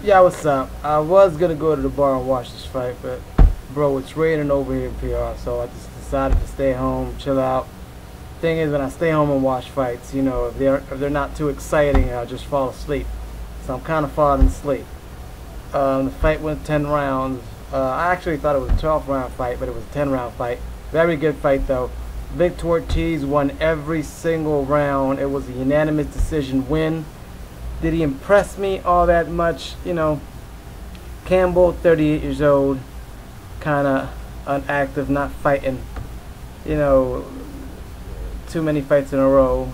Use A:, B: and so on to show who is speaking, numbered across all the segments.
A: Yeah, what's up? I was gonna go to the bar and watch this fight, but bro, it's raining over here in PR, so I just decided to stay home, chill out. Thing is, when I stay home and watch fights, if they're not too exciting, I'll just fall asleep. So I'm kind of falling asleep. The fight went 10 rounds. I actually thought it was a 12-round fight, but it was a 10-round fight. Very good fight though. Victor Ortiz won every single round. It was a unanimous decision win. Did he impress me all that much? Campbell, 38 years old, kind of inactive, not fighting, too many fights in a row.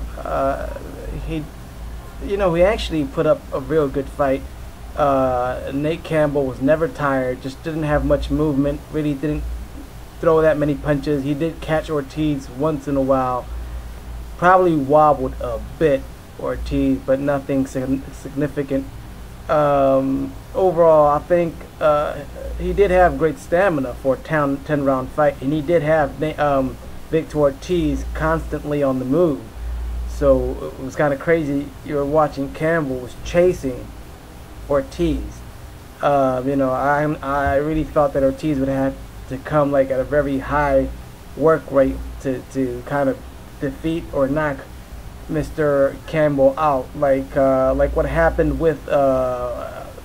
A: He actually put up a real good fight. Nate Campbell was never tired, just didn't have much movement, really didn't throw that many punches. He did catch Ortiz once in a while, probably wobbled a bit, Ortiz, but nothing significant. Overall, I think he did have great stamina for a 10-round fight, and he did have Victor Ortiz constantly on the move. So it was kind of crazy. You were watching Campbell was chasing Ortiz. I really thought that Ortiz would have to come like at a very high work rate to kind of defeat or knock Mr. Campbell out, like what happened with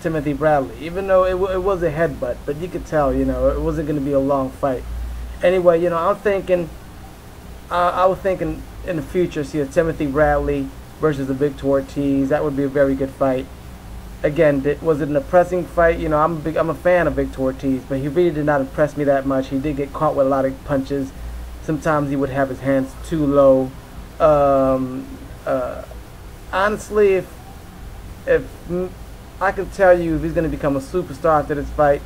A: Timothy Bradley. Even though it was a headbutt, but you could tell, it wasn't going to be a long fight. Anyway, I'm thinking, I was thinking in the future, see a Timothy Bradley versus a Victor Ortiz. That would be a very good fight. Again, was it an impressive fight? I'm a fan of Victor Ortiz, but he really did not impress me that much. He did get caught with a lot of punches. Sometimes he would have his hands too low. Honestly, if I can tell you if he's going to become a superstar after this fight,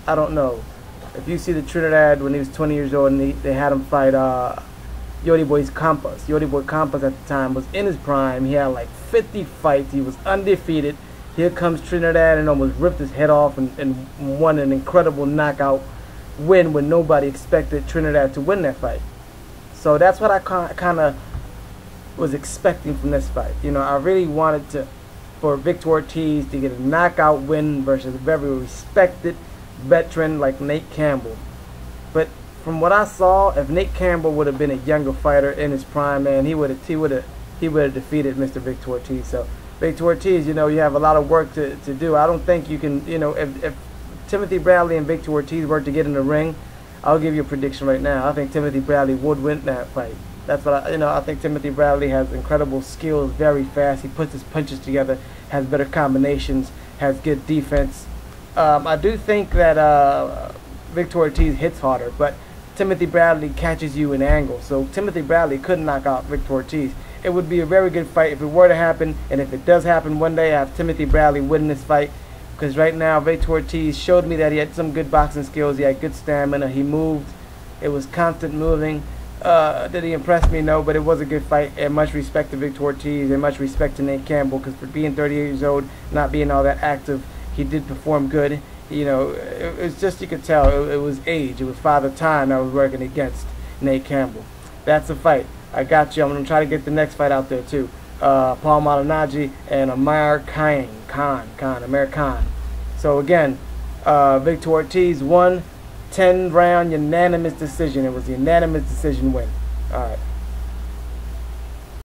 A: I don't know. If you see the Trinidad when he was 20 years old and they had him fight Yodi Boy Campos. Yodi Boy Campos at the time was in his prime. He had like 50 fights. He was undefeated. Here comes Trinidad and almost ripped his head off and won an incredible knockout win when nobody expected Trinidad to win that fight. So that's what I kind of was expecting from this fight. I really wanted for Victor Ortiz to get a knockout win versus a very respected veteran like Nate Campbell. But from what I saw, if Nate Campbell would have been a younger fighter in his prime, man, he would have defeated Mr. Victor Ortiz. So Victor Ortiz, you have a lot of work to do. I don't think you can, if Timothy Bradley and Victor Ortiz were to get in the ring, I'll give you a prediction right now. I think Timothy Bradley would win that fight. That's what I think Timothy Bradley has incredible skills, very fast. He puts his punches together, has better combinations, has good defense. I do think that Victor Ortiz hits harder, but Timothy Bradley catches you in angles. So Timothy Bradley could knock out Victor Ortiz. It would be a very good fight if it were to happen, and if it does happen one day, I have Timothy Bradley winning this fight. Because right now, Victor Ortiz showed me that he had some good boxing skills. He had good stamina. He moved. It was constant moving. Did he impress me? No, but it was a good fight. And much respect to Victor Ortiz and much respect to Nate Campbell, because for being 38 years old, not being all that active, he did perform good. It's just, you could tell it was age. It was Father Time I was working against Nate Campbell. That's a fight. I got you. I'm going to try to get the next fight out there too. Paul Malignaggi and Amir Khan. So again, Victor Ortiz won 10-round unanimous decision. It was a unanimous decision win. All right.